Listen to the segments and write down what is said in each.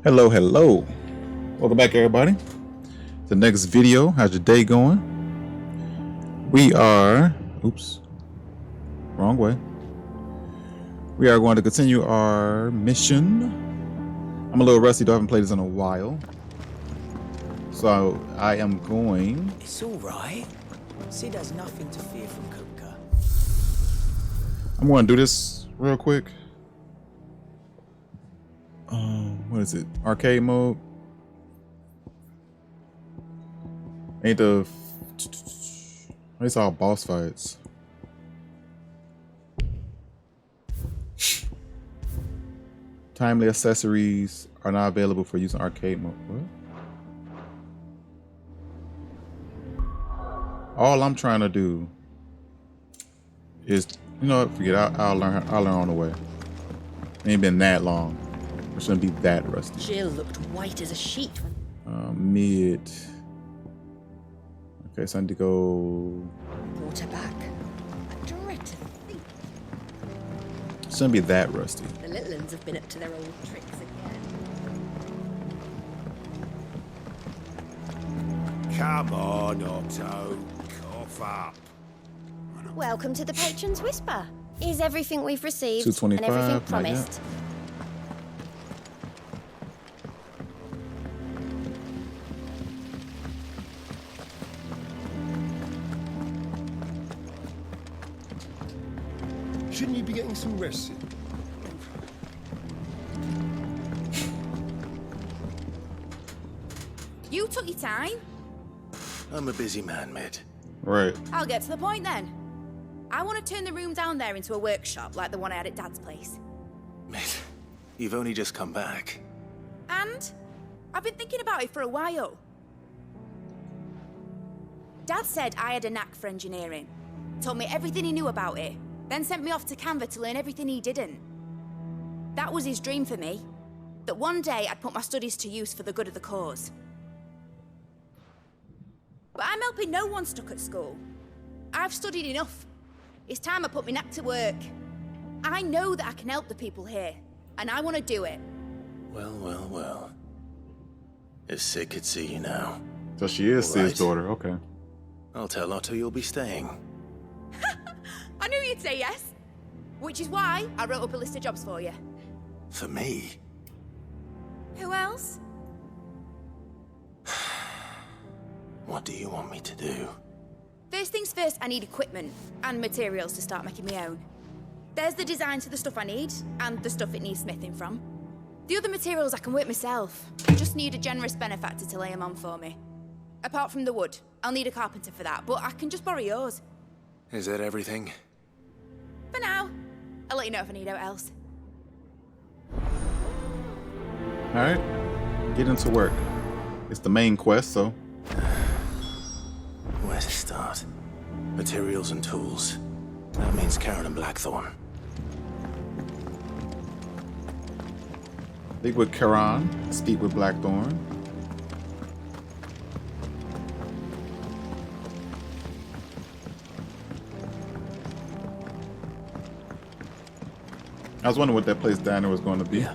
Hello, hello. Welcome back, everybody. The next video. How's your day going? We are... Oops. Wrong way. We are going to continue our mission. I'm a little rusty, though. I haven't played this in a while. So, I am going... It's alright. Sid has nothing to fear from Kupka. I'm going to do this real quick. What is it? Arcade mode? Ain't the... It's all boss fights. Timely accessories are not available for use in arcade mode. What? All I'm trying to do is, you know what? Forget it. I'll learn on the way. It ain't been that long. It shouldn't be that rusty. Jill looked white as a sheet. Mid. Okay, so I need to go. Brought her back. I dread to think. Shouldn't be that rusty. The little ones have been up to their old tricks again. Come on, Otto. Cough up. Welcome to the Patron's Whisper. Is everything we've received 225, and everything not promised? Shouldn't you be getting some rest? You took your time. I'm a busy man, mate. Right. I'll get to the point then. I want to turn the room down there into a workshop like the one I had at Dad's place. Mate, you've only just come back. And I've been thinking about it for a while. Dad said I had a knack for engineering. Told me everything he knew about it. Then sent me off to Canva to learn everything he didn't. That was his dream for me. That one day I'd put my studies to use for the good of the cause. But I'm helping no one stuck at school. I've studied enough. It's time I put my knack to work. I know that I can help the people here, and I want to do it. Well. If Sid could see you now. So she is All right. Sid's daughter. Okay. I'll tell Otto you'll be staying. I knew you'd say yes. Which is why I wrote up a list of jobs for you. For me? Who else? What do you want me to do? First things first, I need equipment and materials to start making my own. There's the designs for the stuff I need, and the stuff it needs smithing from. The other materials I can work myself. I just need a generous benefactor to lay them on for me. Apart from the wood, I'll need a carpenter for that, but I can just borrow yours. Is that everything? For now. I'll let you know if I need out else. Alright. Get into work. It's the main quest, so. Where to start? Materials and tools. That means Karen and Blackthorn. Speak with Karan. Speak with Blackthorn. I was wondering what that place down there was going to be. Yeah.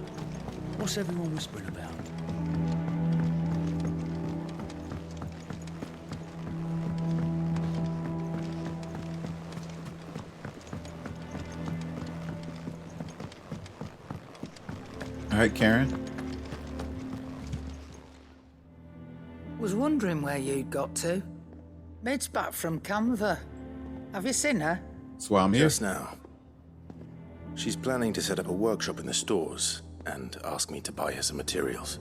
What's everyone whispering about? All right, Karen. Was wondering where you'd got to. Mid's back from Canva. Have you seen her? That's why I'm here. Just now. She's planning to set up a workshop in the stores and ask me to buy her some materials.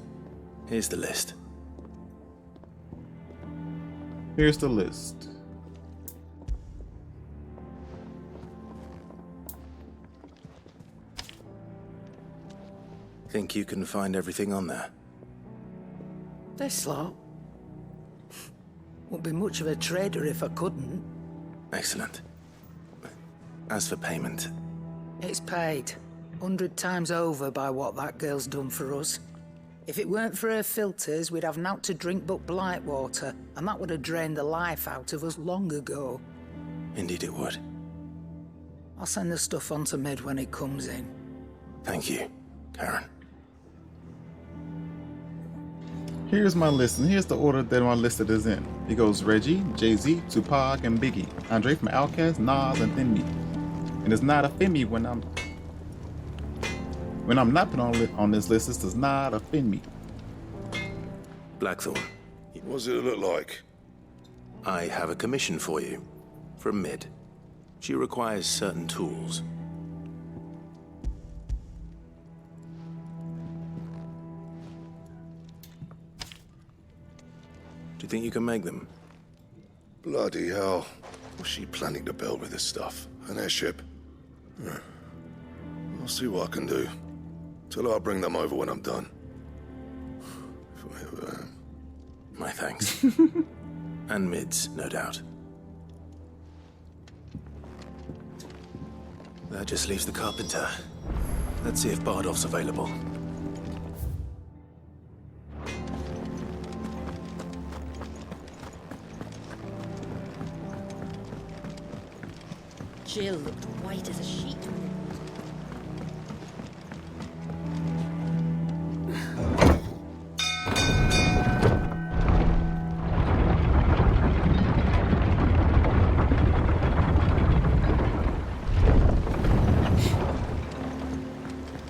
Here's the list. Here's the list. Think you can find everything on there? This lot. Wouldn't be much of a trader if I couldn't. Excellent. As for payment, It's paid 100 times over by what that girl's done for us. If it weren't for her filters, we'd have naught to drink but blight water, and that would have drained the life out of us long ago. indeed it would. I'll send the stuff on to Mid when it comes in. Thank you, Karen. Here's my list, and here's the order that my list is in. It goes Reggie, Jay-Z, Tupac, and Biggie. Andre from Outkast, Nas, and then me. And it's not offend me when I'm not put on this list. This does not offend me. Blackthorn, What does it look like? I have a commission for you. From Mid. She requires certain tools. Do you think you can make them? Bloody hell. What's she planning to build with this stuff? An airship? I'll see what I can do. Tell her I'll bring them over when I'm done. If I ever am. My thanks. And Mid's, no doubt. That just leaves the carpenter. Let's see if Bardolph's available. Jill looked white as a sheet.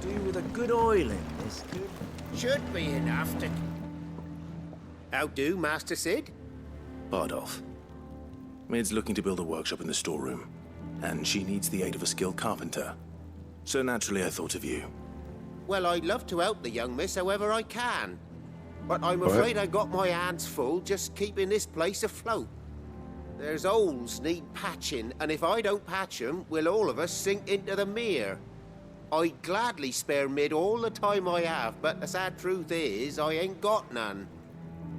Do with a good oil in this. Should be enough to... How do, Master Sid? Bardolph. Mid's looking to build a workshop in the storeroom, and she needs the aid of a skilled carpenter. So naturally I thought of you. Well, I'd love to help the young miss however I can. But I'm afraid I got my hands full just keeping this place afloat. There's holes need patching, and if I don't patch them, will all of us sink into the mere. I'd gladly spare Mid all the time I have, but the sad truth is, I ain't got none.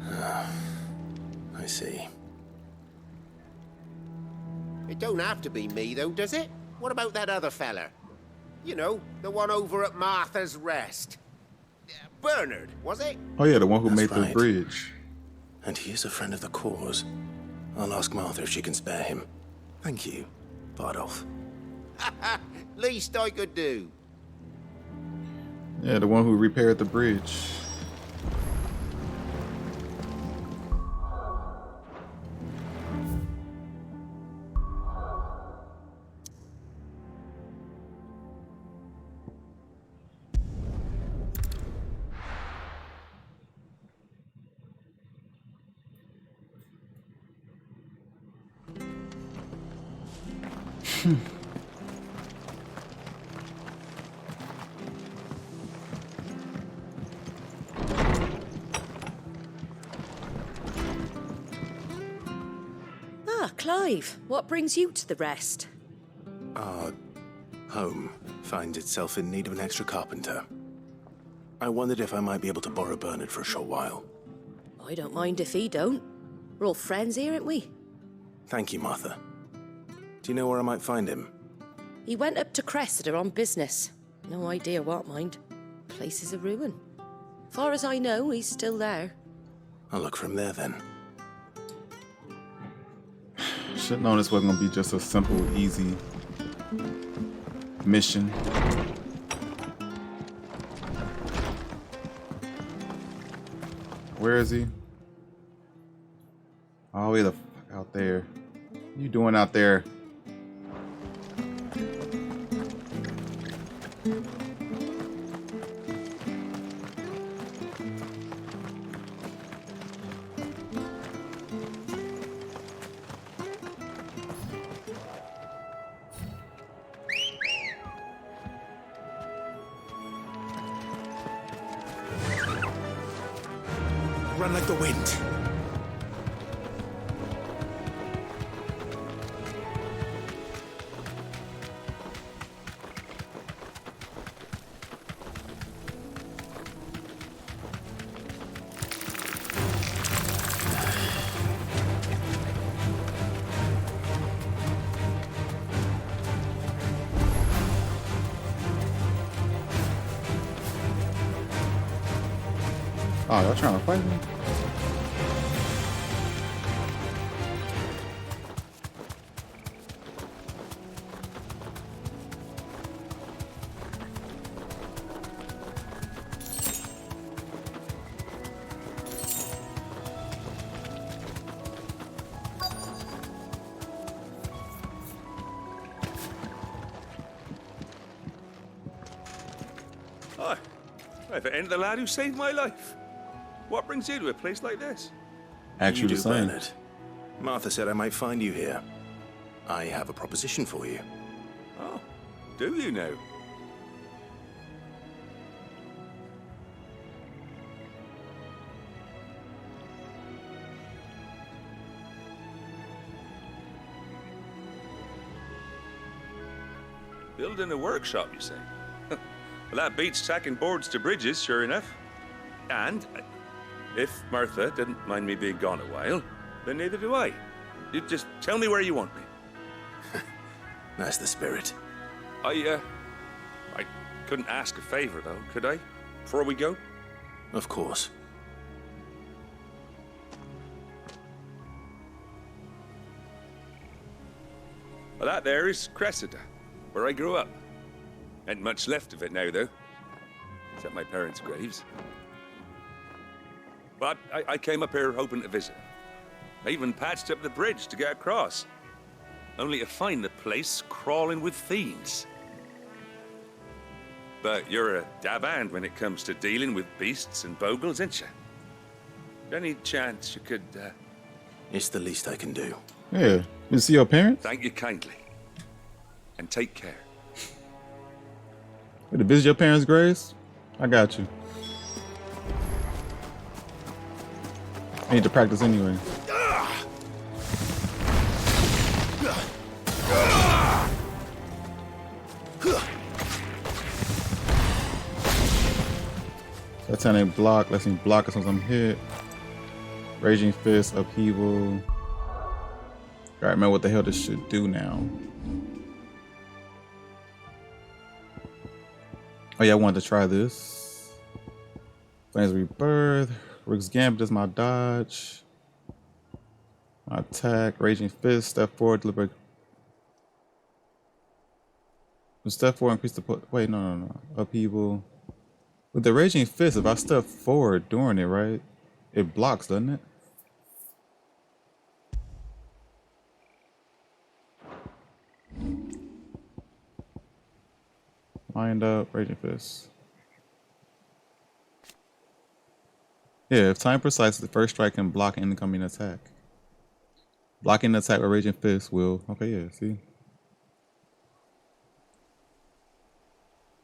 I see. It don't have to be me, though, does it? What about that other fella? You know, the one over at Martha's Rest. Bernard, was it? Oh yeah, the one who That's made the right. bridge. And he is a friend of the cause. I'll ask Martha if she can spare him. Thank you, Bardolph. Least I could do. Yeah, the one who repaired the bridge. Ah, Clive, what brings you to the Rest? Our home finds itself in need of an extra carpenter. I wondered if I might be able to borrow Bernard for a short while. I don't mind if he don't. We're all friends here, aren't we? Thank you, Martha. Do you know where I might find him? He went up to Cressida on business. No idea what, mind. Place is a ruin. Far as I know, he's still there. I'll look for him there then. Should've known this wasn't gonna be just a simple, easy mission. Where is he? Oh, way the fuck out there. What you doing out there? Run like the wind. Oh, y'all trying to fight me? If it ain't the lad who saved my life. What brings you to a place like this? Actually, You the do, same. Bernard. Martha said I might find you here. I have a proposition for you. Oh, do you now? Building a workshop, you say? Well, that beats tacking boards to bridges, sure enough. And if Martha didn't mind me being gone a while, then neither do I. You just tell me where you want me. That's the spirit. I couldn't ask a favor, though, could I? Before we go? Of course. Well, that there is Cressida, where I grew up. Ain't much left of it now, though. Except my parents' graves. But I came up here hoping to visit. I even patched up the bridge to get across. Only to find the place crawling with fiends. But you're a dab hand when it comes to dealing with beasts and bogles, ain't you? Any chance you could, It's the least I can do. Yeah. You see your parents? Thank you kindly. And take care. You to visit your parents' graves? I got you. I need to practice anyway. That's how they block. Lets me block as soon as I'm hit. Raging Fist, Upheaval. Alright, remember what the hell this should do now. Oh yeah, I wanted to try this. Flames Rebirth. Rick's Gambit is my dodge. My attack. Raging Fist. Step forward. Deliberate. Step forward. Increase the. Wait, no. Upheaval. With the Raging Fist, if I step forward during it, right? It blocks, doesn't it? Lined up, Raging Fist. Yeah, if time precise, the first strike can block an incoming attack. Blocking the attack with Raging Fist will. Okay, yeah, see?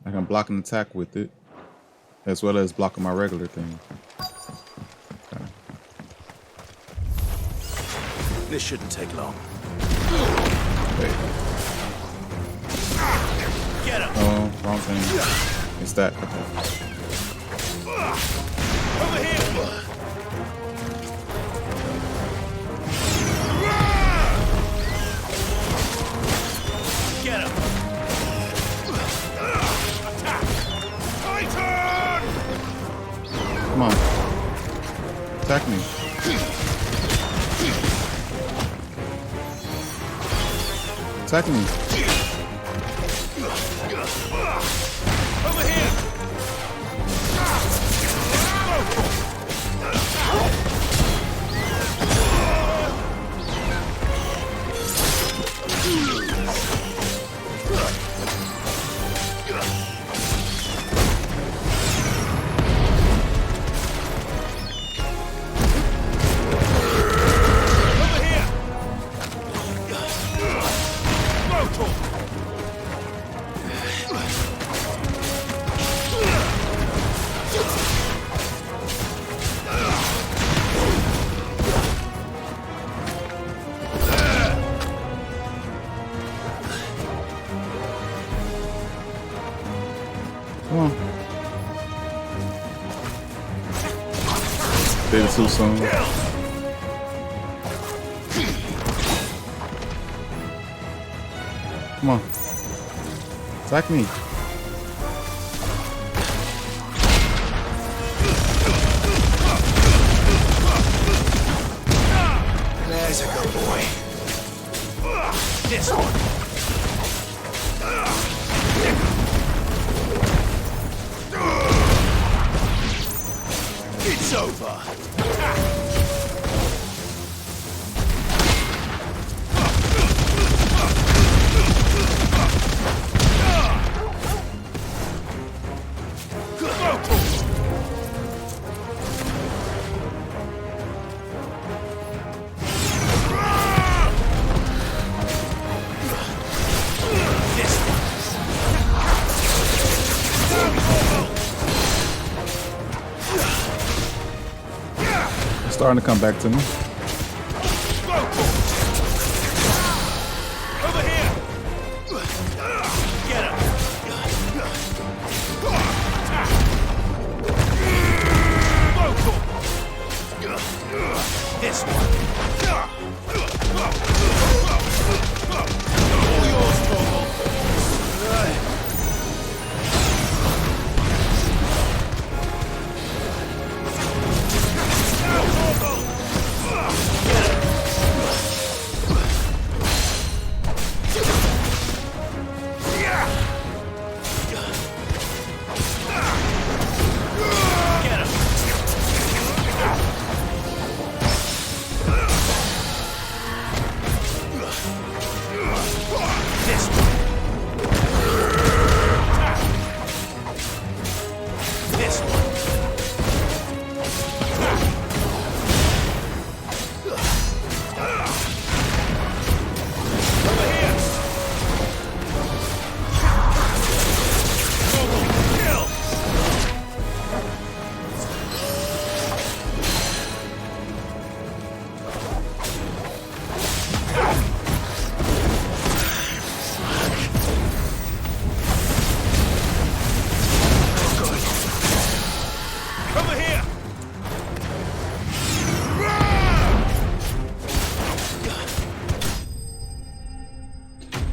I can block an attack with it, as well as blocking my regular thing. Okay. This shouldn't take long. Wait. Get him! Oh, wrong thing. It's that. Okay. Over here! Get him! Attack! Titan! Come on. Attack me. Attack me. Over here! Come on. Did it too soon. Come on. Attack me. There's a good boy. This one. It's over. Go! starting to come back to me. Over here! Get him! This one. All yours, Torgal.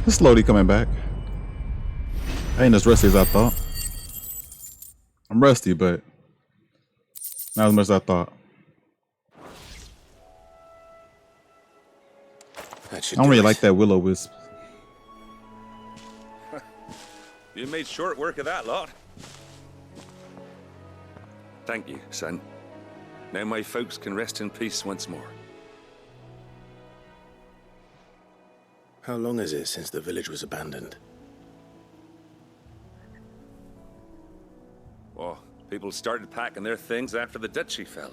It's slowly coming back. I ain't as rusty as I thought. I'm rusty, but not as much as I thought. I don't really like that will-o-wisp. You made short work of that lot. Thank you, son. Now my folks can rest in peace once more. How long is it since the village was abandoned? Well, people started packing their things after the duchy fell.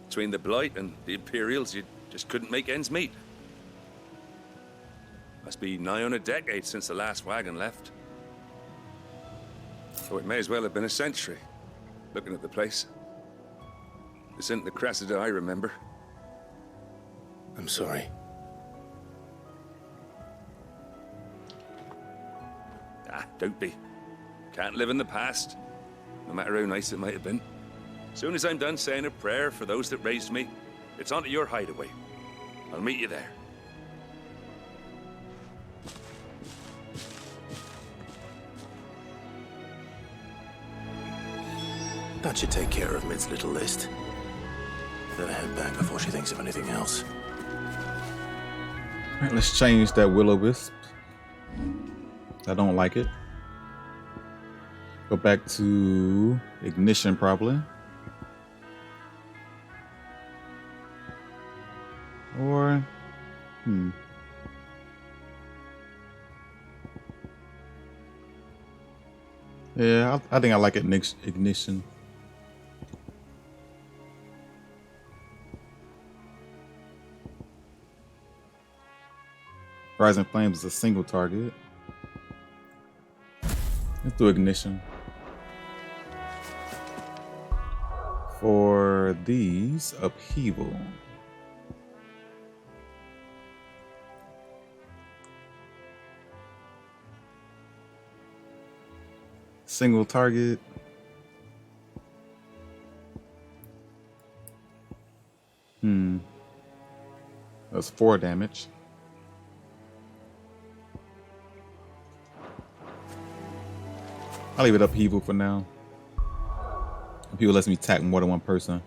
Between the Blight and the Imperials, you just couldn't make ends meet. Must be nigh on a decade since the last wagon left. So it may as well have been a century, looking at the place. This isn't the Cressida I remember. I'm sorry. Ah, don't be. Can't live in the past, no matter how nice it might have been. Soon as I'm done saying a prayer for those that raised me, it's onto your hideaway. I'll meet you there. That should take care of Mid's little list. Better head back before she thinks of anything else. Alright, let's change that will-o-wisp. I don't like it. Go back to ignition, probably. Or, yeah, I think I like it next ignition. Rising Flames is a single target. Let's do ignition. For these, upheaval. Single target. That's 4 damage. I'll leave it upheaval for now. Upheaval lets me attack more than one person.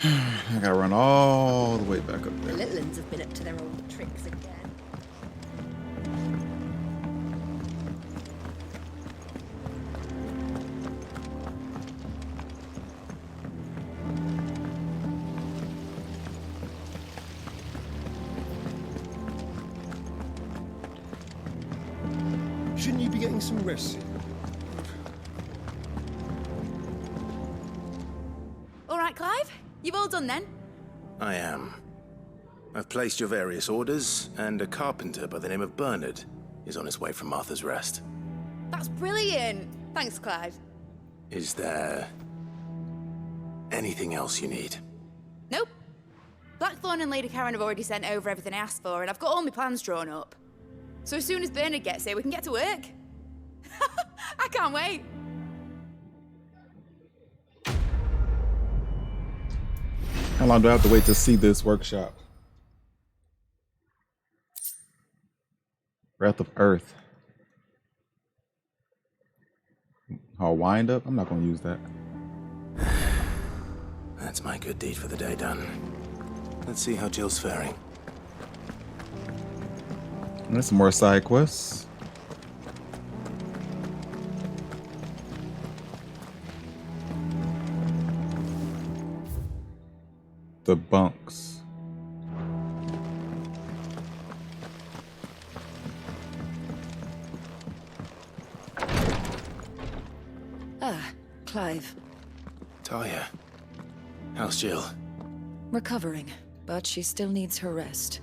I gotta run all the way back up there. The little ones have been up to their old tricks again. Shouldn't you be getting some rest soon? All right, Clive? You've all done then? I am. I've placed your various orders, and a carpenter by the name of Bernard is on his way from Martha's Rest. That's brilliant! Thanks, Clive. Is there anything else you need? Nope. Blackthorn and Lady Karen have already sent over everything I asked for, and I've got all my plans drawn up. So as soon as Bernard gets here, we can get to work. I can't wait. How long do I have to wait to see this workshop? Breath of Earth. Oh, wind up? I'm not going to use that. That's my good deed for the day done. Let's see how Jill's faring. And there's some more side quests. The bunks. Ah, Clive. Talia, how's Jill? Recovering, but she still needs her rest.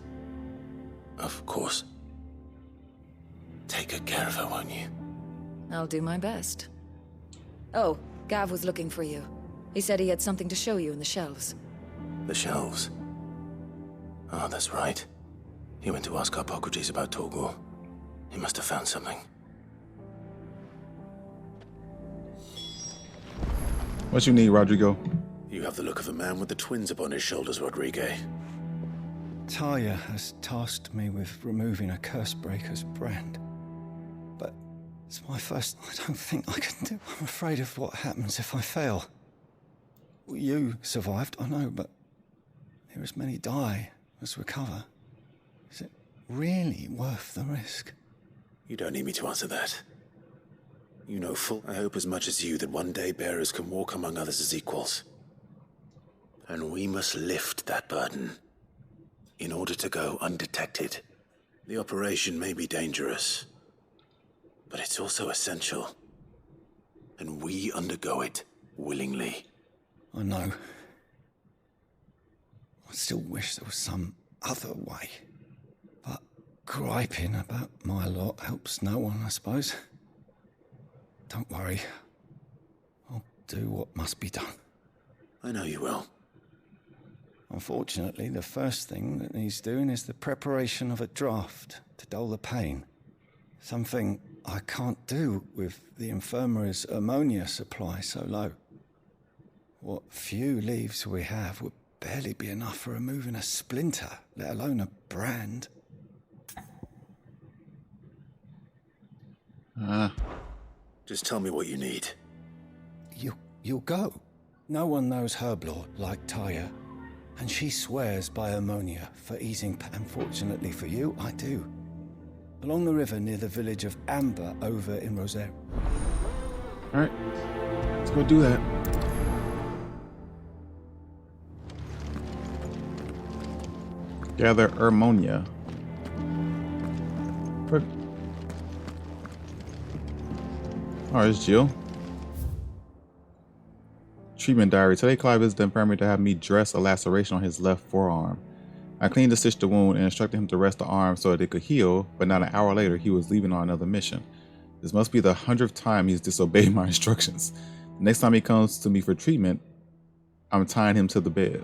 Of course. Take good care of her, won't you? I'll do my best. Oh, Gav was looking for you. He said he had something to show you in the shelves. The shelves. Oh, that's right. He went to ask Harpocrates about Torgor. He must have found something. What you need, Rodrigo? You have the look of a man with the twins upon his shoulders, Rodrigue. Talia has tasked me with removing a Cursebreaker's brand. But it's my first. I don't think I can do. I'm afraid of what happens if I fail. You survived, I know, but here as many die as recover. Is it really worth the risk? You don't need me to answer that. You know full, I hope as much as you, that one day bearers can walk among others as equals. And we must lift that burden in order to go undetected. The operation may be dangerous, but it's also essential. And we undergo it willingly. I know. I still wish there was some other way. But griping about my lot helps no one, I suppose. Don't worry. I'll do what must be done. I know you will. Unfortunately, the first thing that needs doing is the preparation of a draft to dull the pain. Something I can't do with the infirmary's ammonia supply so low. What few leaves we have would barely be enough for removing a splinter, let alone a brand. Just tell me what you need. You'll go. No one knows Herblore like Talia, and she swears by ammonia for easing pain. Unfortunately for you, I do. Along the river near the village of Amber over in Rosaire. All right, let's go do that. Gather ammonia. Oh, it's Jill. Treatment diary. Today, Clive is the infirmary to have me dress a laceration on his left forearm. I cleaned and stitched the wound and instructed him to rest the arm so that it could heal, but not an hour later, he was leaving on another mission. This must be the 100th time he's disobeyed my instructions. The next time he comes to me for treatment, I'm tying him to the bed.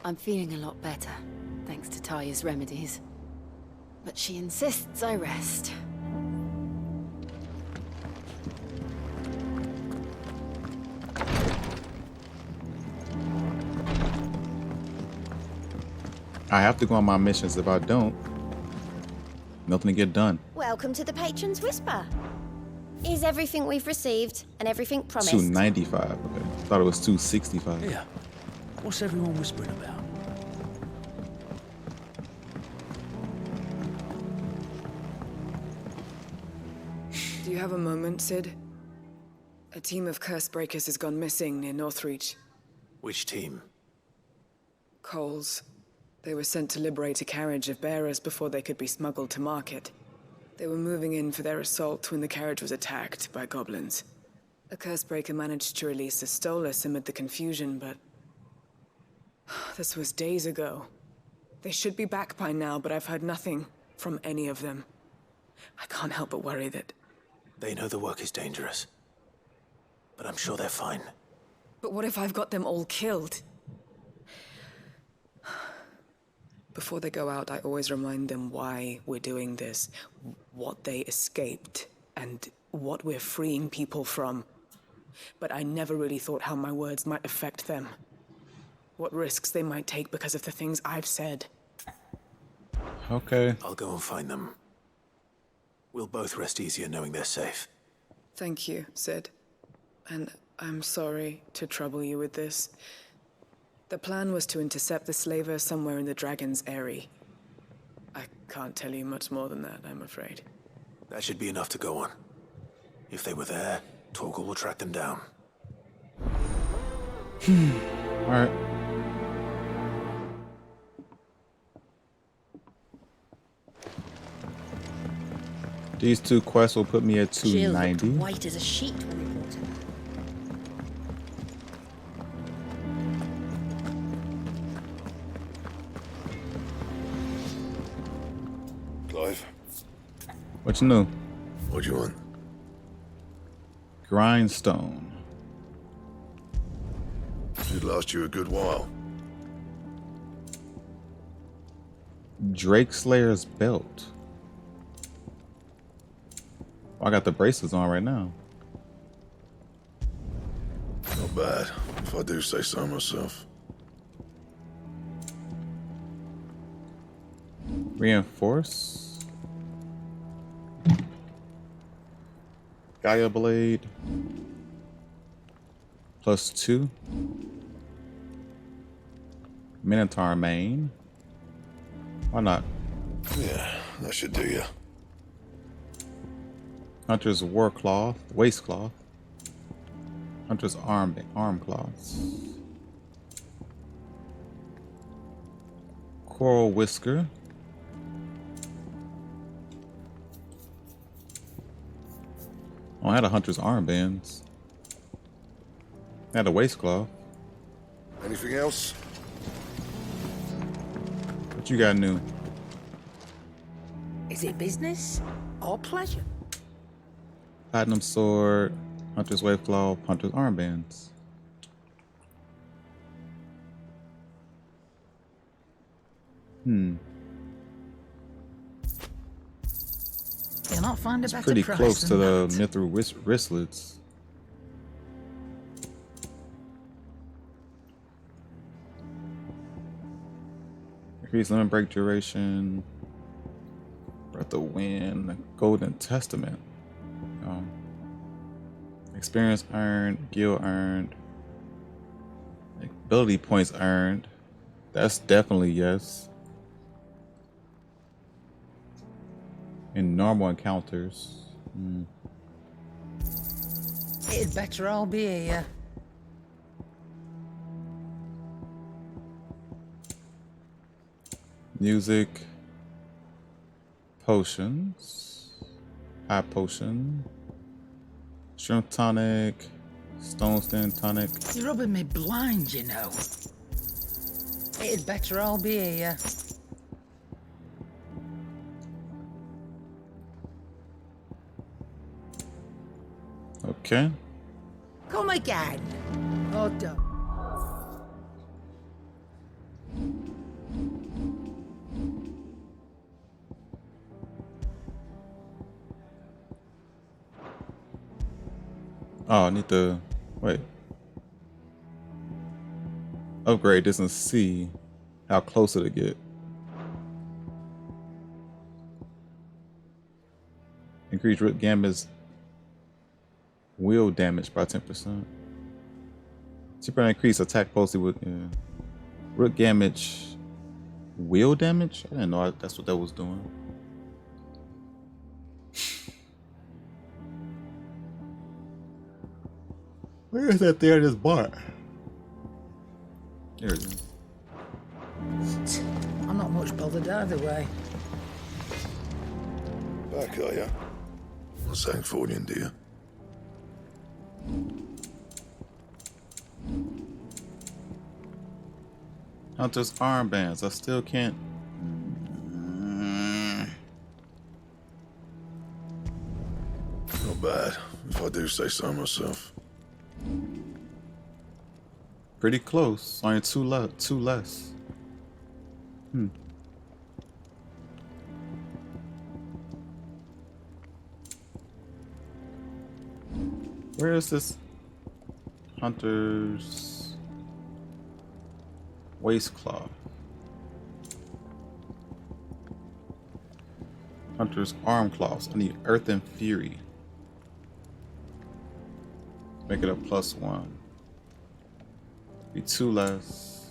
I'm feeling a lot better, thanks to Talia's remedies. But she insists I rest. I have to go on my missions. If I don't, nothing to get done. Welcome to the Patron's Whisper. Is everything we've received and everything promised? 295. Okay. Thought it was 265. Yeah. What's everyone whispering about? Do you have a moment, Sid? A team of Cursebreakers has gone missing near Northreach. Which team? Coles. They were sent to liberate a carriage of bearers before they could be smuggled to market. They were moving in for their assault when the carriage was attacked by goblins. A Cursebreaker managed to release a Stolus amid the confusion, but This was days ago. They should be back by now, but I've heard nothing from any of them. I can't help but worry that... They know the work is dangerous. But I'm sure they're fine. But what if I've got them all killed? Before they go out, I always remind them why we're doing this, what they escaped, and what we're freeing people from. But I never really thought how my words might affect them. What risks they might take because of the things I've said. Okay. I'll go and find them. We'll both rest easier knowing they're safe. Thank you, Sid. And I'm sorry to trouble you with this. The plan was to intercept the slaver somewhere in the Dragon's Eyrie. I can't tell you much more than that, I'm afraid. That should be enough to go on. If they were there, Torgal will track them down. Alright. These 2 quests will put me at 290. Jill looked white as a sheet when they brought her. Clive, What's new? what do you want? Grindstone. Should last you a good while. Drake Slayer's belt. Oh, I got the bracelets on right now. Not bad, if I do say so myself. Reinforce. Gaia Blade. +2. Minotaur Mane. Why not? Yeah, that should do you. Hunter's War Cloth, Waist Cloth. Hunter's Arm Cloths. Coral Whisker. Oh, I had a Hunter's Armbands. I had a waistcloth. Anything else? What you got new? Is it business or pleasure? Platinum Sword, Hunter's Waistcloth, Hunter's Armbands. You'll not find a better Pretty price close to than the that. Mithril wristlets. Increase limit break duration. Breath of Wind, Golden Testament. Experience earned, guild earned, ability points earned. That's definitely yes. In normal encounters. It'd better all be here. Music. Potions. High potion. Shrimp tonic. Stone stem tonic. You're rubbing me blind, you know. It'd better all be here. Okay. Come again. Oh, don't. Oh, I need to wait. Upgrade this and see how close it'll get. Increase root gambit's wheel damage by 10%. Super increase attack posted with root damage. Wheel damage? I didn't know that's what that was doing. Where is that there? This bar. There it is. I'm not much bothered either way. Back, are ya? Not saying Fordian, do you? Hunter's armbands. I still can't. Not bad, if I do say so myself. Pretty close. Only two less. Where is this Hunter's waistcloth? Hunter's arm cloths. I need Earth and Fury. Make it a +1. Be 2 less.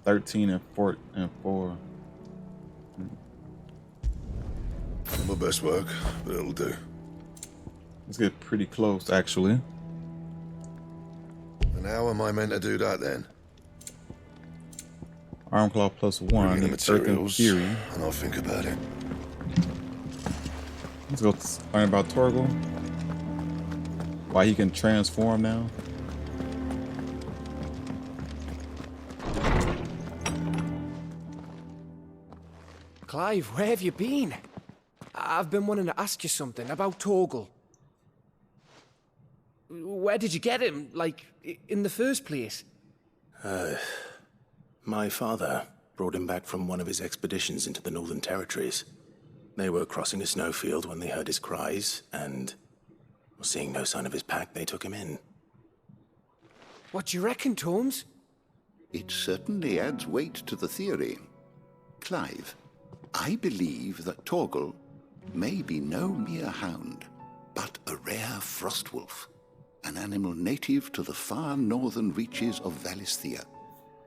13 and 4 and 4. Not my best work, but it'll do. Let's get pretty close, actually. And how am I meant to do that then? Arm claw +1. Bring in the Need Earth and materials, Fury. and I'll think about it. Let's go learn about Torgal. Why he can transform now. Clive, where have you been? I've been wanting to ask you something about Torgal. Where did you get him, like, in the first place? My father brought him back from one of his expeditions into the Northern Territories. They were crossing a snowfield when they heard his cries, and seeing no sign of his pack, they took him in. What do you reckon, Tomes? It certainly adds weight to the theory. Clive, I believe that Torgal may be no mere hound, but a rare frostwolf, an animal native to the far northern reaches of Valisthea.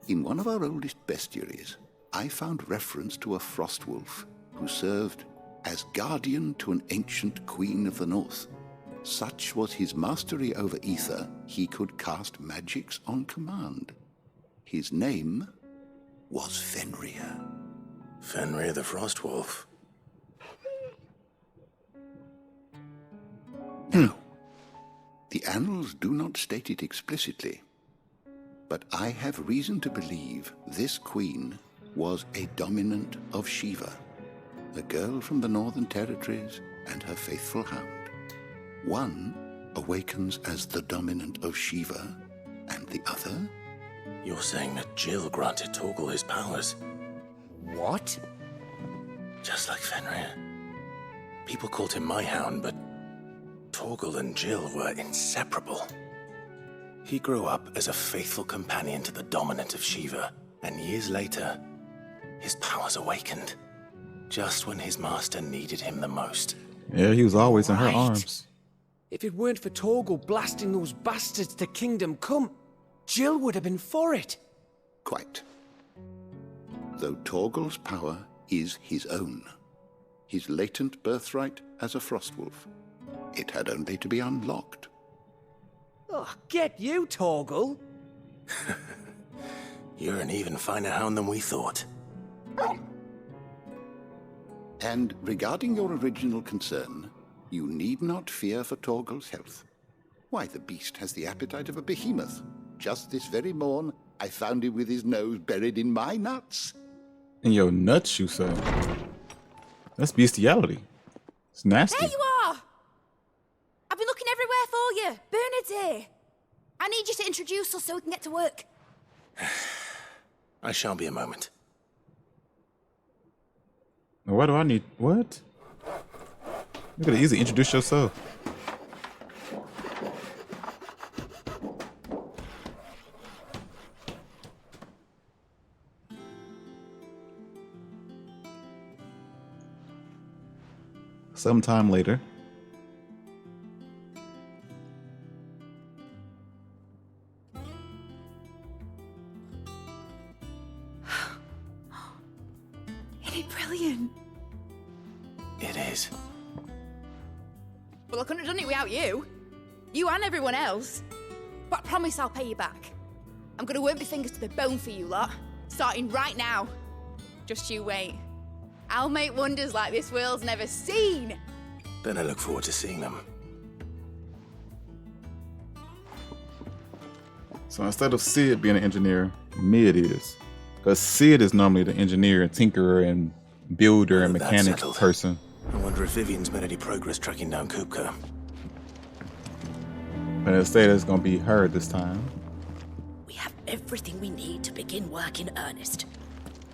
In one of our oldest bestiaries, I found reference to a frostwolf who served as guardian to an ancient queen of the north. Such was his mastery over ether, he could cast magics on command. His name was Fenrir. Fenrir the Frostwolf. No, the annals do not state it explicitly, but I have reason to believe this queen was a dominant of Shiva, a girl from the Northern Territories and her faithful hound. One awakens as the dominant of Shiva, and the other? You're saying that Jill granted Torgal his powers? What? Just like Fenrir. People called him my hound, but Torgal and Jill were inseparable. He grew up as a faithful companion to the dominant of Shiva, and years later, his powers awakened. Just when his master needed him the most. Yeah, he was always in her arms. If it weren't for Torgal blasting those bastards to Kingdom Come, Jill would have been for it. Quite. Though Torgal's power is his own, his latent birthright as a frostwolf. It had only to be unlocked. Oh, get you, Torgal! You're an even finer hound than we thought. And regarding your original concern, you need not fear for Torgal's health. Why, the beast has the appetite of a behemoth. Just this very morn, I found him with his nose buried in my nuts. In your nuts, you say? That's bestiality. It's nasty. There you are! I've been looking everywhere for you. Bernard's here. I need you to introduce us so we can get to work. I shan't be a moment. Now, why do I need... What? You could easily introduce yourself. Sometime later. Isn't it brilliant? It is. Well, I couldn't have done it without you. You and everyone else. But I promise I'll pay you back. I'm gonna work my fingers to the bone for you lot. Starting right now. Just you wait. I'll make wonders like this world's never seen. Then I look forward to seeing them. So instead of Sid being an engineer, Mid is. Because Sid is normally the engineer and tinkerer and builder and That's mechanic settled. person. I wonder if Vivian's made any progress tracking down Kupka. But instead it's going to be her this time. We have everything we need to begin work in earnest.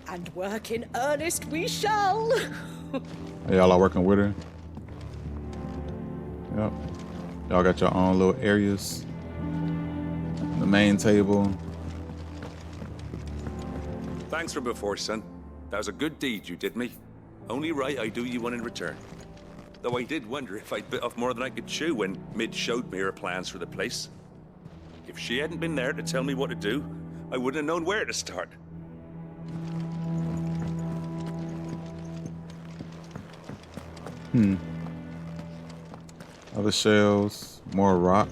And work in earnest we shall! Y'all are working with her? Yep. Y'all got your own little areas. The main table. Thanks for before, son. That was a good deed you did me. Only right I do you one in return. Though I did wonder if I'd bit off more than I could chew when Mid showed me her plans for the place. If she hadn't been there to tell me what to do, I wouldn't have known where to start. Other shells, more rock.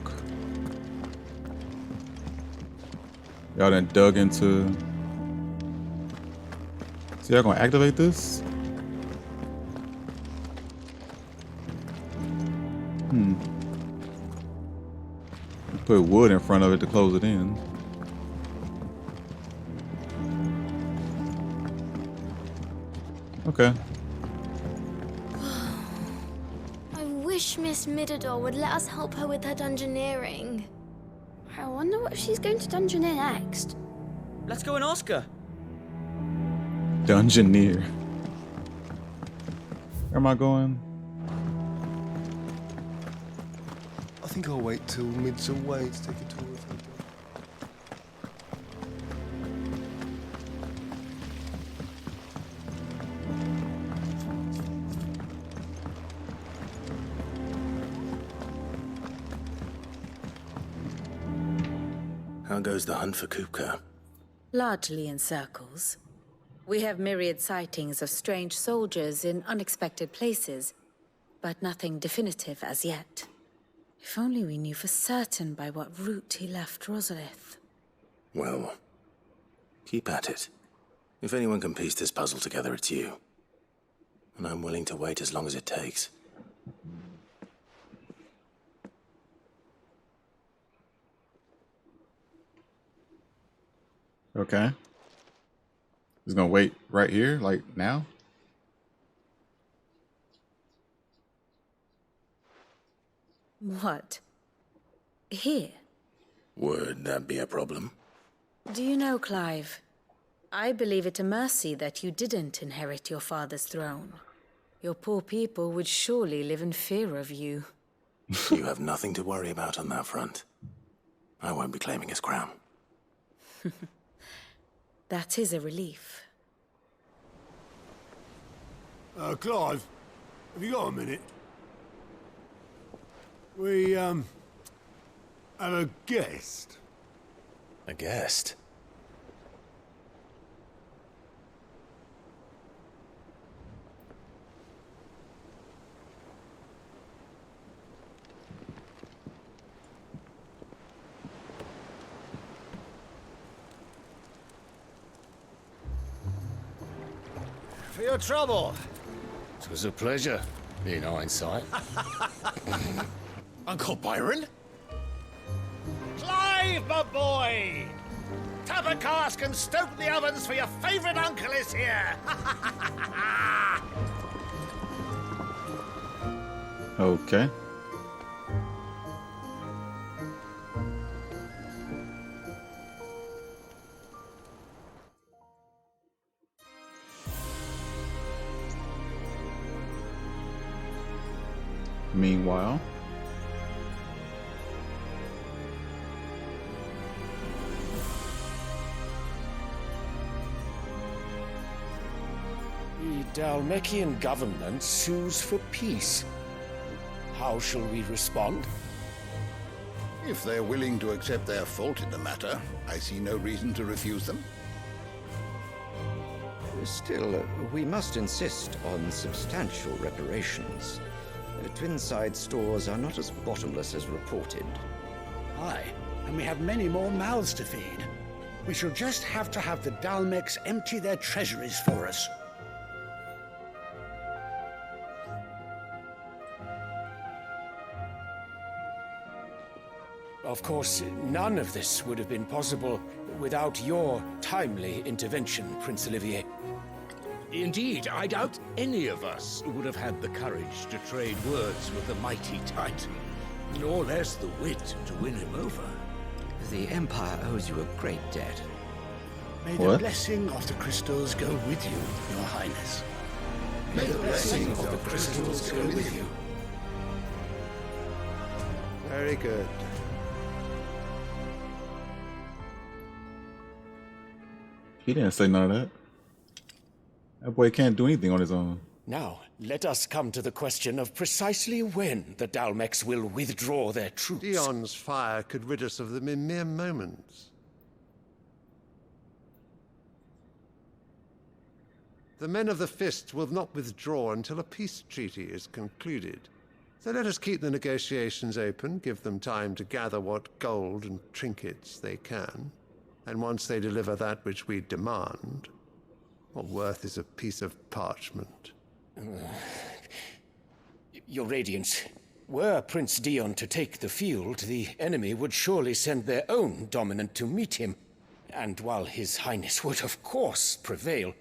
Y'all done dug into. So y'all gonna activate this? Put wood in front of it to close it in. Okay. I wish Miss Midador would let us help her with her dungeoneering. I wonder what she's going to dungeoneer next. Let's go and ask her. Dungeoneer. Where am I going? I think I'll wait till Mid's away to take a tour of her. How goes the hunt for Kupka? Largely in circles. We have myriad sightings of strange soldiers in unexpected places, but nothing definitive as yet. If only we knew for certain by what route he left Rosalith. Well, keep at it. If anyone can piece this puzzle together, it's you. And I'm willing to wait as long as it takes. Okay. He's gonna wait right here, like now? What? Here? Would that be a problem? Do you know, Clive? I believe it a mercy that you didn't inherit your father's throne. Your poor people would surely live in fear of you. You have nothing to worry about on that front. I won't be claiming his crown. That is a relief. Clive, have you got a minute? We, have a guest. A guest? For your trouble. It was a pleasure, in hindsight. Uncle Byron? Clive, my boy! Tap a cask and stoke the ovens for your favourite uncle is here! Okay. Meanwhile, the Dalmekian government sues for peace. How shall we respond? If they're willing to accept their fault in the matter, I see no reason to refuse them. Still, we must insist on substantial reparations. Twinside stores are not as bottomless as reported. Aye, and we have many more mouths to feed. We shall just have to have the Dalmecs empty their treasuries for us. Of course, none of this would have been possible without your timely intervention, Prince Olivier. Indeed, I doubt any of us would have had the courage to trade words with the mighty Titan, nor less the wit to win him over. The Empire owes you a great debt. May the blessing of the crystals go with you, Your Highness. May the blessing of the crystals go with you. Very good. He didn't say none of that. That boy can't do anything on his own. Now, let us come to the question of precisely when the Dalmex will withdraw their troops. Dion's fire could rid us of them in mere moments. The men of the Fist will not withdraw until a peace treaty is concluded. So let us keep the negotiations open, give them time to gather what gold and trinkets they can. And once they deliver that which we demand, what worth is a piece of parchment? Your Radiance, were Prince Dion to take the field, the enemy would surely send their own dominant to meet him. And while His Highness would of course prevail,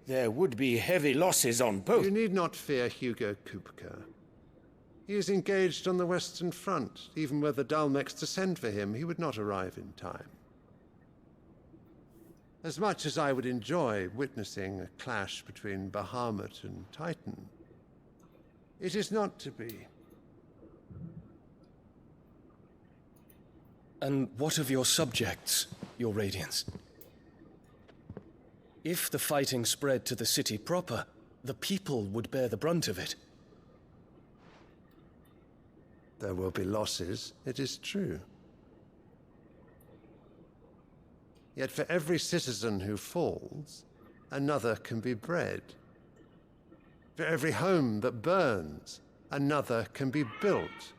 there would be heavy losses on both. You need not fear Hugo Kupka. He is engaged on the Western Front. Even were the Dalmex to send for him, he would not arrive in time. As much as I would enjoy witnessing a clash between Bahamut and Titan, it is not to be. And what of your subjects, Your Radiance? If the fighting spread to the city proper, the people would bear the brunt of it. There will be losses, it is true. Yet for every citizen who falls, another can be bred. For every home that burns, another can be built.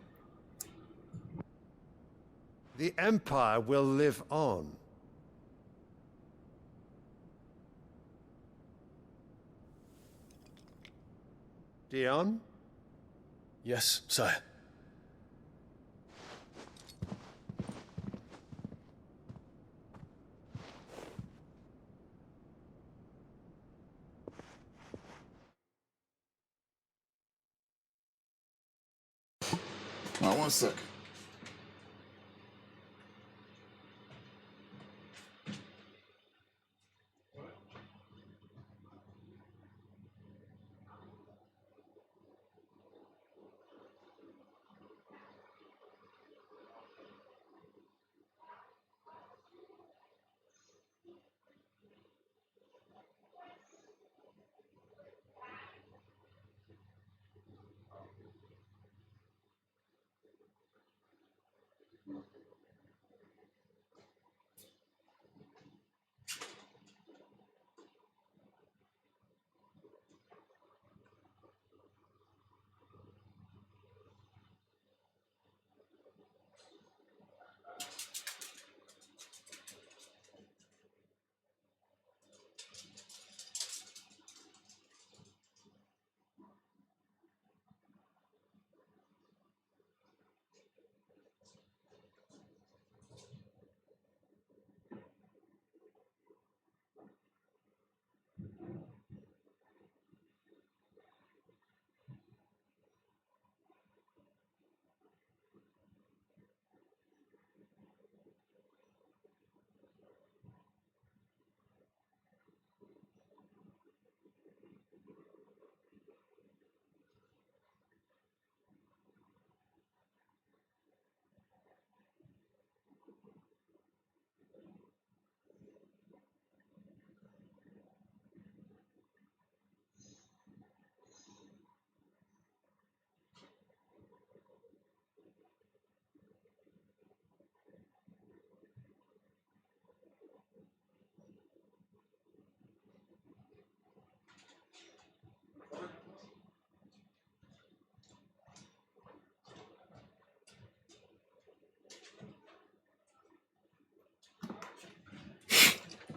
The Empire will live on. Dion? Yes, sire. Now, 1 second.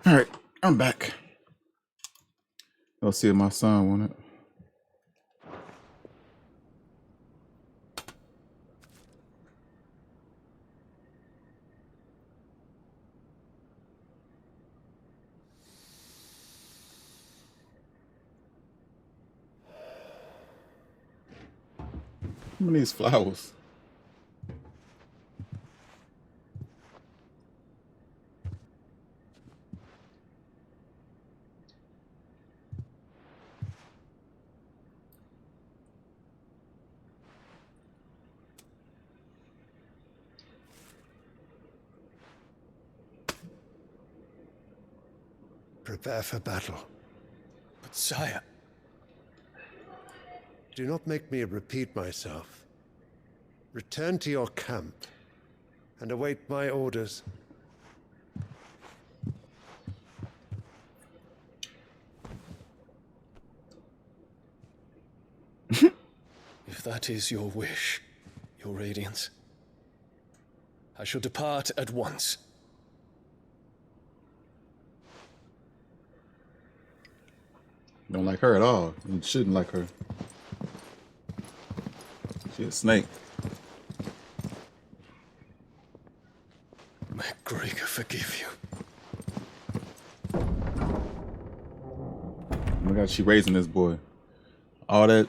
All right, I'm back. I'll see if my son wanted. Look at these flowers. Prepare for battle. But sire... Do not make me repeat myself. Return to your camp and await my orders. If that is your wish, your radiance, I shall depart at once. Don't like her at all. You shouldn't like her. She's a snake. May Gregor forgive you. Oh my God, she raising this boy. All that.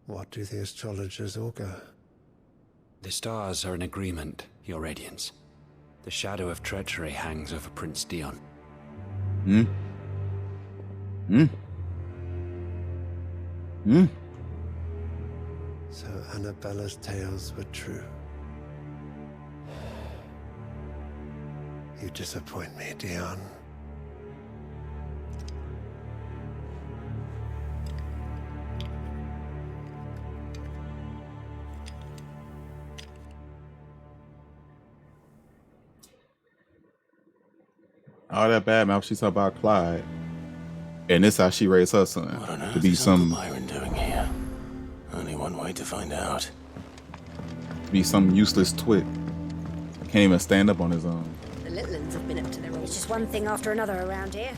What do the astrologers augur? The stars are in agreement, Your Radiance. The shadow of treachery hangs over Prince Dion. Hmm? Hmm? Hmm? So Annabella's tales were true. You disappoint me, Dion. All that bad mouth she's talking about Clyde. And this how she raised her son. What on To earth be is some Uncle Byron doing here? Only one way to find out. be some useless twit. Can't even stand up on his own. The little ones have been up to their old. It's just one thing after another around here.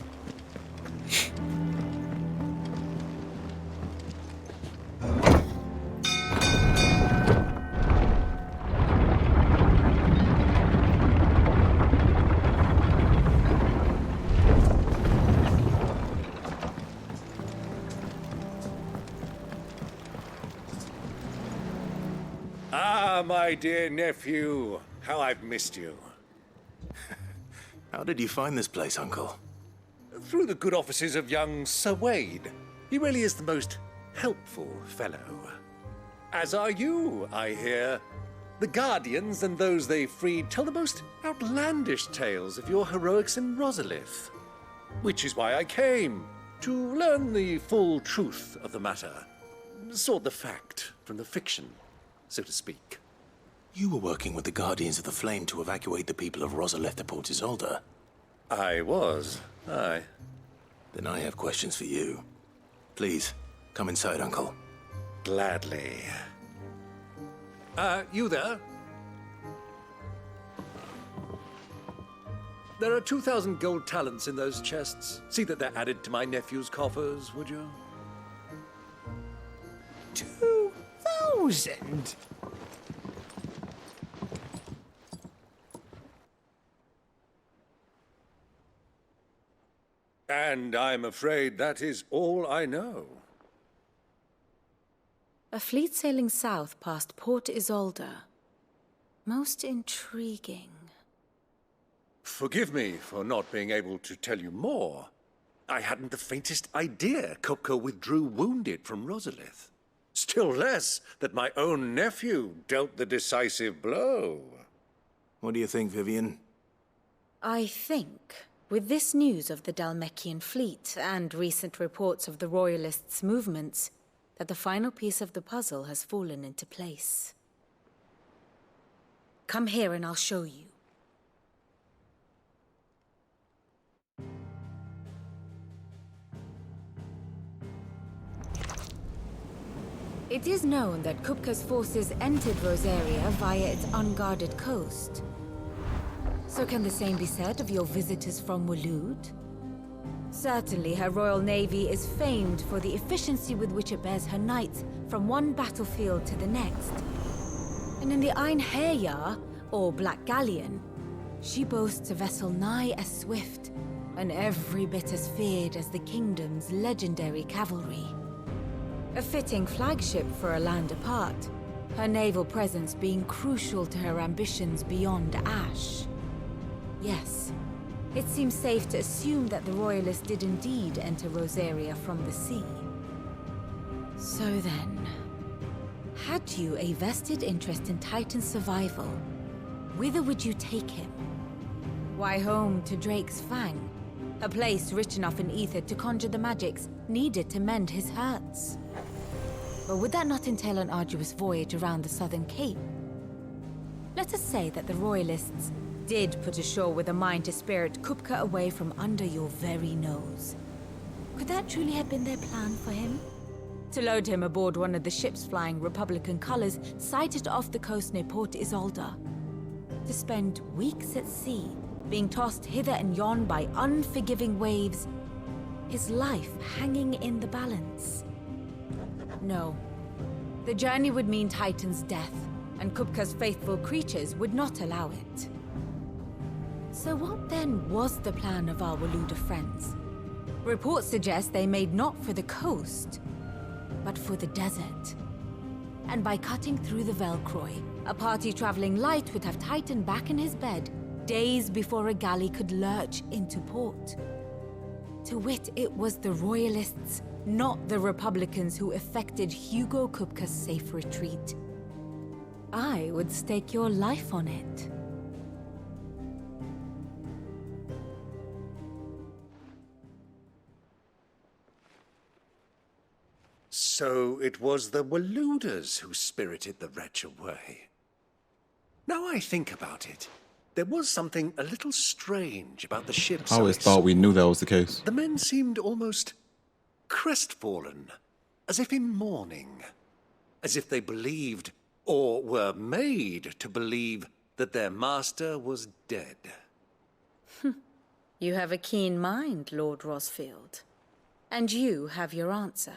Ah, my dear nephew. How I've missed you. How did you find this place, Uncle? Through the good offices of young Sir Wade. He really is the most helpful fellow. As are you, I hear. The Guardians and those they freed tell the most outlandish tales of your heroics in Rosalith. Which is why I came, to learn the full truth of the matter. Sort the fact from the fiction, so to speak. You were working with the Guardians of the Flame to evacuate the people of Rosalith to Port Isolde. I was, aye. Then I have questions for you. Please, come inside, Uncle. Gladly. You there? There are 2,000 gold talents in those chests. See that they're added to my nephew's coffers, would you? 2,000? And I'm afraid that is all I know. A fleet sailing south past Port Isolde. Most intriguing. Forgive me for not being able to tell you more. I hadn't the faintest idea Kupka withdrew wounded from Rosalith. Still less that my own nephew dealt the decisive blow. What do you think, Vivian? I think, with this news of the Dhalmekian fleet and recent reports of the Royalists' movements, that the final piece of the puzzle has fallen into place. Come here and I'll show you. It is known that Kupka's forces entered Rosaria via its unguarded coast. So can the same be said of your visitors from Waloed? Certainly her Royal Navy is famed for the efficiency with which it bears her knights from one battlefield to the next. And in the Einherjar, or Black Galleon, she boasts a vessel nigh as swift, and every bit as feared as the kingdom's legendary cavalry. A fitting flagship for a land apart, her naval presence being crucial to her ambitions beyond Ash. Yes, it seems safe to assume that the Royalists did indeed enter Rosaria from the sea. So then, had you a vested interest in Titan's survival, whither would you take him? Why, home to Drake's Fang, a place rich enough in ether to conjure the magics needed to mend his hurts. But would that not entail an arduous voyage around the Southern Cape? Let us say that the Royalists did put ashore with a mind to spirit Kupka away from under your very nose. Could that truly have been their plan for him? To load him aboard one of the ships flying Republican colors sighted off the coast near Port Isolde. To spend weeks at sea, being tossed hither and yon by unforgiving waves, his life hanging in the balance. No. The journey would mean Titan's death, and Kupka's faithful creatures would not allow it. So what then was the plan of our Waluda friends? Reports suggest they made not for the coast, but for the desert. And by cutting through the Velcroy, a party traveling light would have Titan back in his bed days before a galley could lurch into port. To wit, it was the Royalists, not the Republicans, who effected Hugo Kupka's safe retreat. I would stake your life on it. So it was the Waludas who spirited the wretch away. Now I think about it, there was something a little strange about the ships. I always thought we knew that was the case. The men seemed almost crestfallen, as if in mourning, as if they believed, or were made to believe, that their master was dead. You have a keen mind, Lord Rosfield. And you have your answer.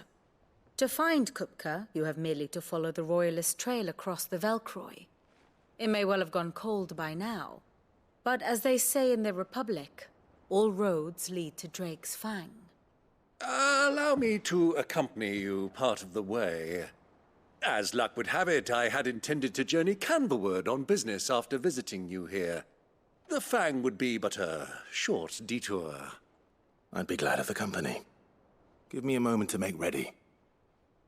To find Kupka, you have merely to follow the Royalist trail across the Velcroy. It may well have gone cold by now, but as they say in the Republic, all roads lead to Drake's Fang. Allow me to accompany you part of the way. As luck would have it, I had intended to journey Canberward on business after visiting you here. The Fang would be but a short detour. I'd be glad of the company. Give me a moment to make ready.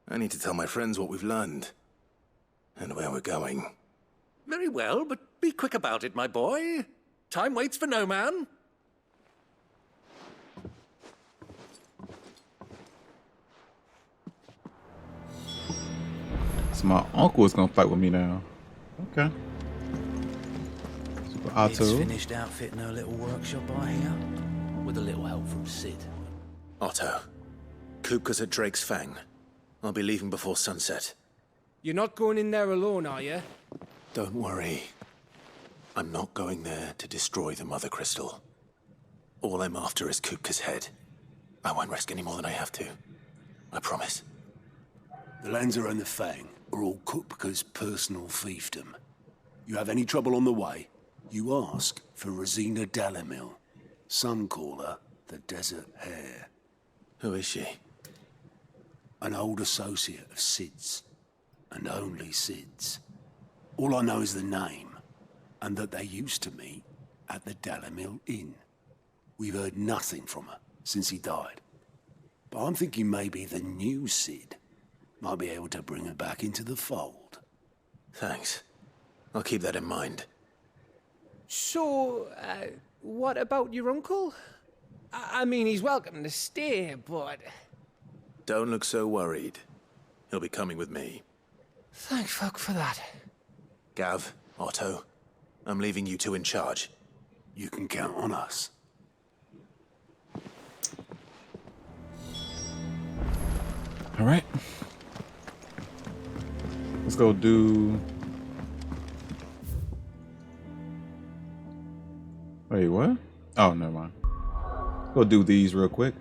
I need to tell my friends what we've learned, and where we're going. Very well, but be quick about it, my boy. Time waits for no man. So my uncle is gonna fight with me now. Okay. Super It's Otto. finished outfitting her little workshop by here, with a little help from Sid. Otto, Kupka's at Drake's Fang. I'll be leaving before sunset. You're not going in there alone, are you? Don't worry. I'm not going there to destroy the Mother Crystal. All I'm after is Kupka's head. I won't risk any more than I have to. I promise. The lands around the Fang are all Kupka's personal fiefdom. You have any trouble on the way, you ask for Rosina Dalamil. Some call her the Desert Hare. Who is she? An old associate of Sid's, and only Sid's. All I know is the name, and that they used to meet at the Dalamil Inn. We've heard nothing from her since he died. But I'm thinking maybe the new Sid might be able to bring her back into the fold. Thanks. I'll keep that in mind. So, what about your uncle? I mean, he's welcome to stay, but... Don't look so worried. He'll be coming with me. Thank fuck for that. Gav, Otto, I'm leaving you two in charge. You can count on us. All right. Let's go do. Wait, what? Oh, never mind. Go do these real quick.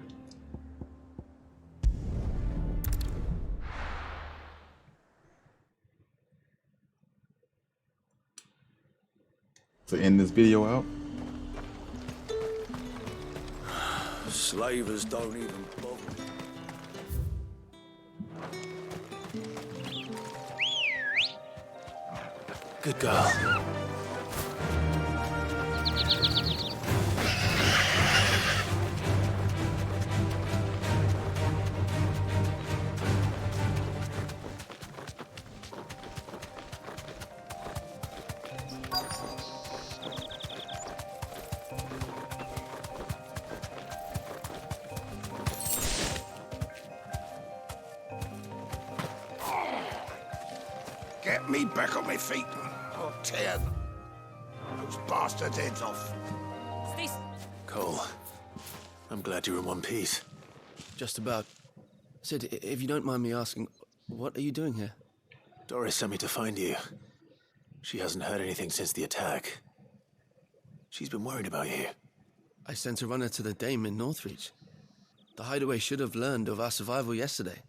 To end this video out. Slavers don't even bother. Good girl. Get me back on my feet, or tear those bastards' heads off. Cole, I'm glad you're in one piece. Just about. Sid, if you don't mind me asking, what are you doing here? Doris sent me to find you. She hasn't heard anything since the attack. She's been worried about you. I sent a runner to the Dame in Northreach. The hideaway should have learned of our survival yesterday.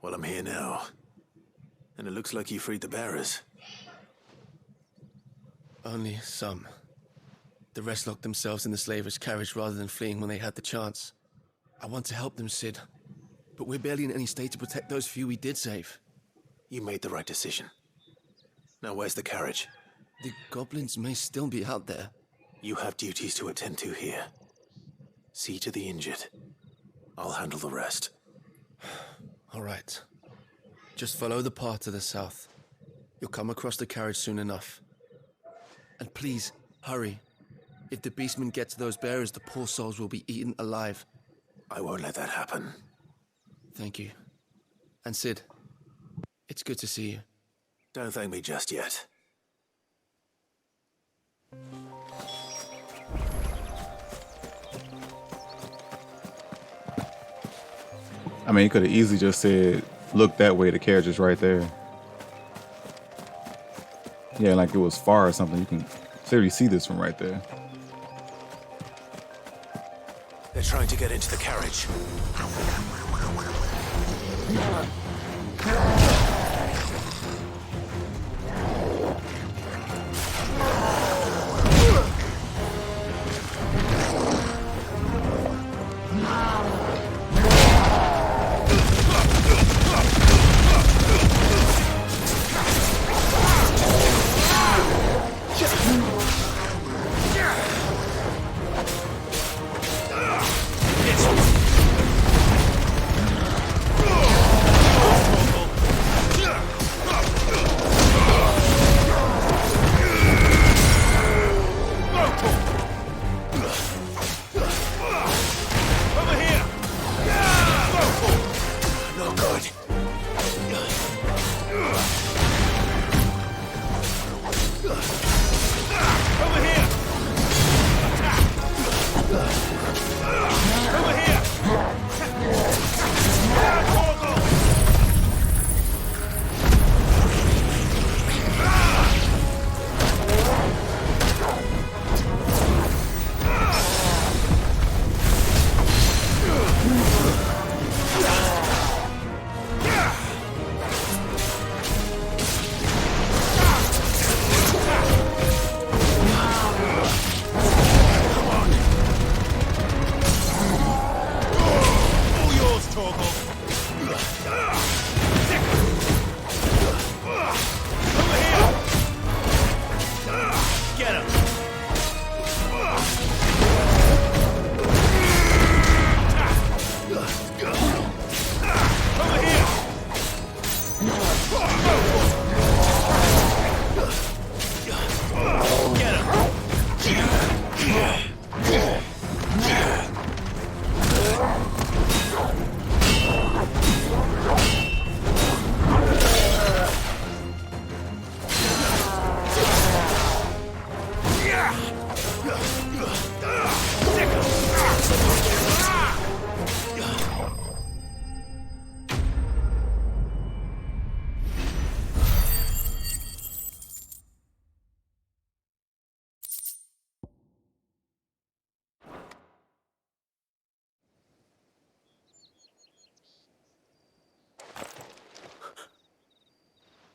Well, I'm here now. And it looks like you freed the bearers. Only some. The rest locked themselves in the slavers' carriage rather than fleeing when they had the chance. I want to help them, Sid. But we're barely in any state to protect those few we did save. You made the right decision. Now where's the carriage? The goblins may still be out there. You have duties to attend to here. See to the injured. I'll handle the rest. All right. Just follow the path to the south. You'll come across the carriage soon enough. And please, hurry. If the beastmen get to those bearers, the poor souls will be eaten alive. I won't let that happen. Thank you. And Sid, it's good to see you. Don't thank me just yet. I mean, you could have easily just said, look that way, the carriage is right there. Yeah, like it was far or something. You can clearly see this from right there. They're trying to get into the carriage.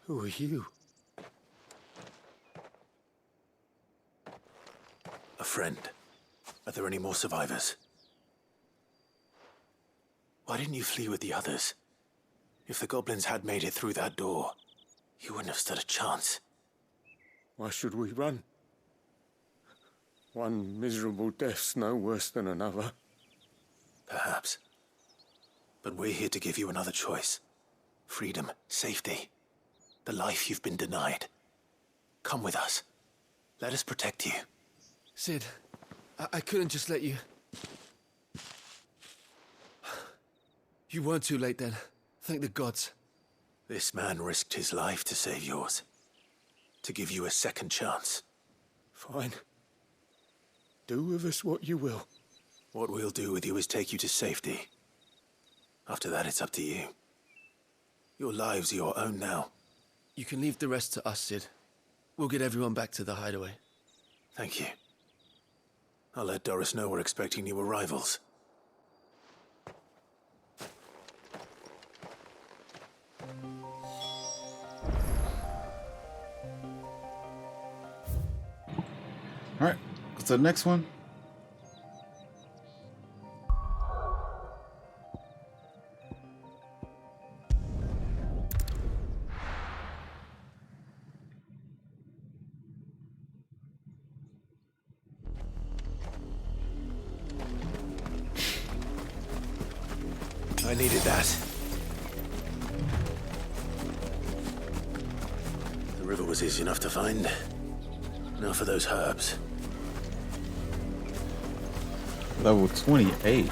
Who are you? A friend. Are there any more survivors? Why didn't you flee with the others? If the goblins had made it through that door, you wouldn't have stood a chance. Why should we run? One miserable death's no worse than another. Perhaps. But we're here to give you another choice. Freedom, safety, the life you've been denied. Come with us. Let us protect you. Sid, I couldn't just let you... You weren't too late then. Thank the gods. This man risked his life to save yours. To give you a second chance. Fine. Do with us what you will. What we'll do with you is take you to safety. After that, it's up to you. Your lives are your own now. You can leave the rest to us, Sid. We'll get everyone back to the hideaway. Thank you. I'll let Doris know we're expecting new arrivals. Alright, what's the next one? I needed that. The river was easy enough to find. Now for those herbs. Level 28.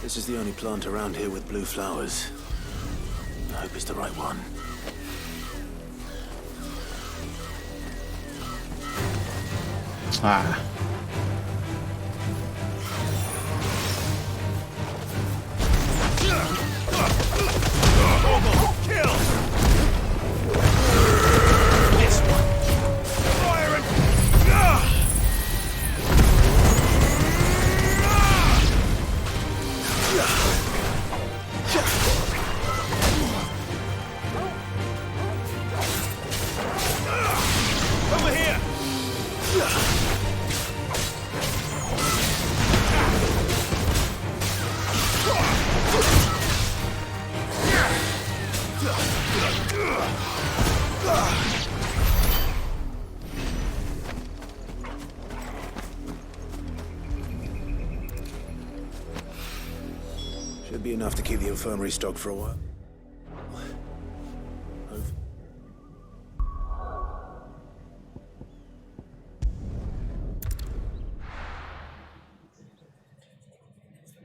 This is the only plant around here with blue flowers. I hope it's the right one. Ah. Should be enough to keep the infirmary stocked for a while.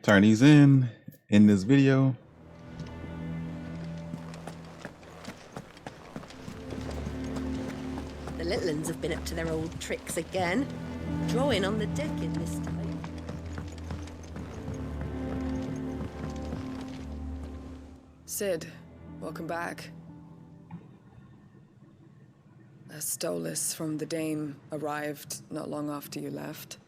Turn these in this video. The little uns have been up to their old tricks again. Drawing on the deck in this time. Sid, welcome back. A Stolas from the Dame arrived not long after you left.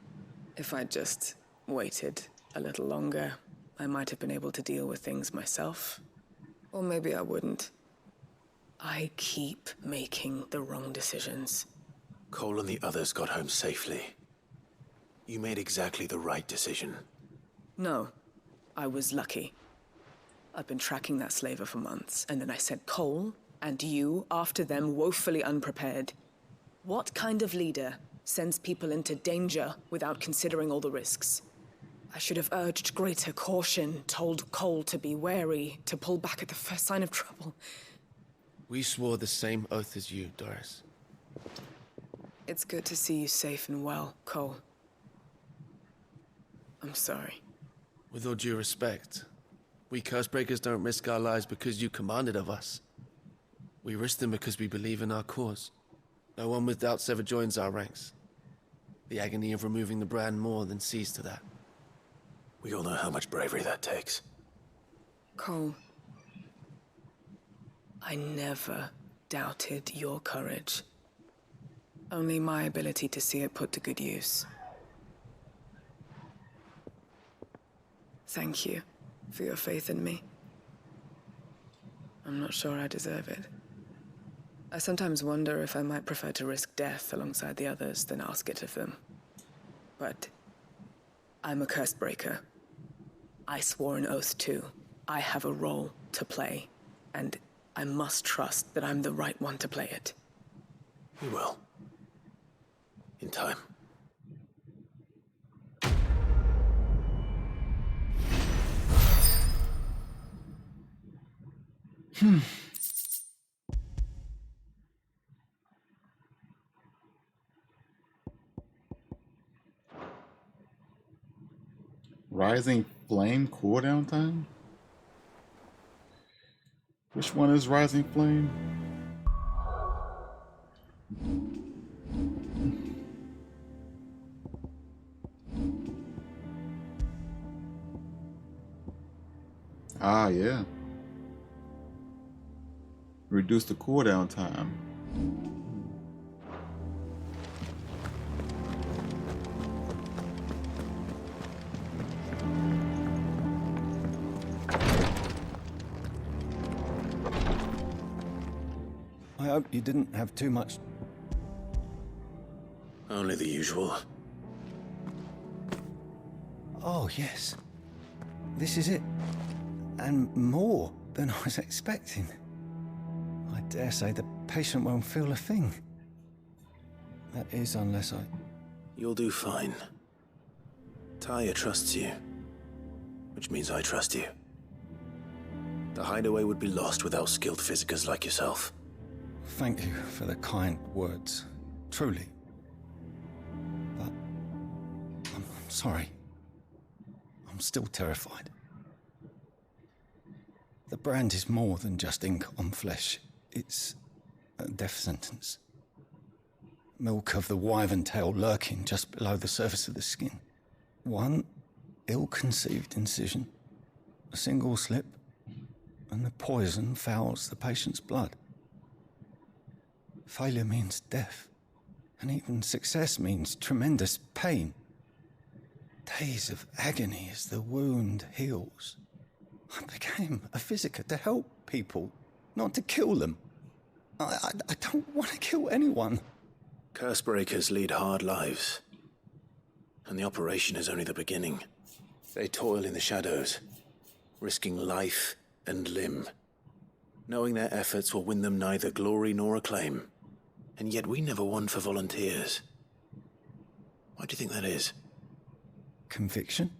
If I'd just waited a little longer, I might have been able to deal with things myself. Or maybe I wouldn't. I keep making the wrong decisions. Cole and the others got home safely. You made exactly the right decision. No, I was lucky. I've been tracking that slaver for months, and then I sent Cole and you after them woefully unprepared. What kind of leader sends people into danger without considering all the risks? I should have urged greater caution, told Cole to be wary, to pull back at the first sign of trouble. We swore the same oath as you, Doris. It's good to see you safe and well, Cole. I'm sorry. With all due respect, we Cursebreakers don't risk our lives because you commanded of us. We risk them because we believe in our cause. No one with doubts ever joins our ranks. The agony of removing the brand more than sees to that. We all know how much bravery that takes. Cole, I never doubted your courage. Only my ability to see it put to good use. Thank you for your faith in me. I'm not sure I deserve it. I sometimes wonder if I might prefer to risk death alongside the others than ask it of them. But I'm a curse breaker. I swore an oath too. I have a role to play, and I must trust that I'm the right one to play it. You will. In time. Rising Flame cooldown time? Which one is Rising Flame? Ah, yeah. Reduce the cooldown time. I hope you didn't have too much. Only the usual. Oh, yes. This is it. And more than I was expecting. I dare say the patient won't feel a thing. That is, unless I... You'll do fine. Tyre trusts you, which means I trust you. The hideaway would be lost without skilled physicers like yourself. Thank you for the kind words. Truly. But... I'm sorry. I'm still terrified. The brand is more than just ink on flesh. It's a death sentence. Milk of the wyvern tail lurking just below the surface of the skin. One ill-conceived incision, a single slip, and the poison fouls the patient's blood. Failure means death, and even success means tremendous pain. Days of agony as the wound heals. I became a physiker to help people, not to kill them. I don't want to kill anyone. Cursebreakers lead hard lives, and the operation is only the beginning. They toil in the shadows, risking life and limb, knowing their efforts will win them neither glory nor acclaim. And yet we never won for volunteers. Why do you think that is? Conviction?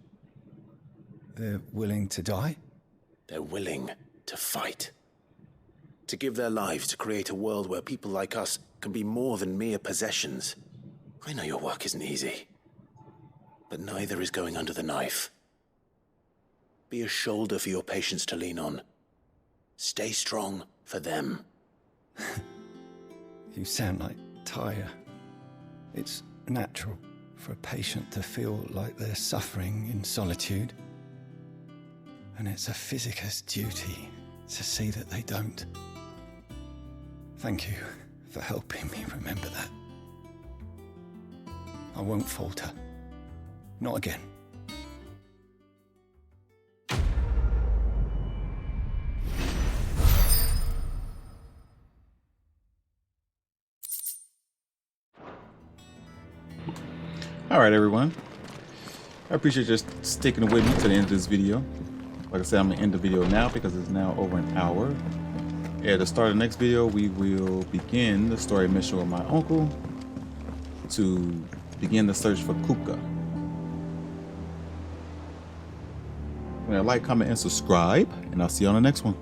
They're willing to die? They're willing to fight. To give their lives to create a world where people like us can be more than mere possessions. I know your work isn't easy, but neither is going under the knife. Be a shoulder for your patients to lean on. Stay strong for them. You sound like Tyre. It's natural for a patient to feel like they're suffering in solitude. And it's a physiker's duty to see that they don't. Thank you for helping me remember that. I won't falter. Not again. All right, everyone. I appreciate you sticking with me to the end of this video. Like I said, I'm gonna end the video now because it's now over an hour. At the start of the next video, we will begin the story mission with my uncle to begin the search for Kupka. Like, comment, and subscribe, and I'll see you on the next one.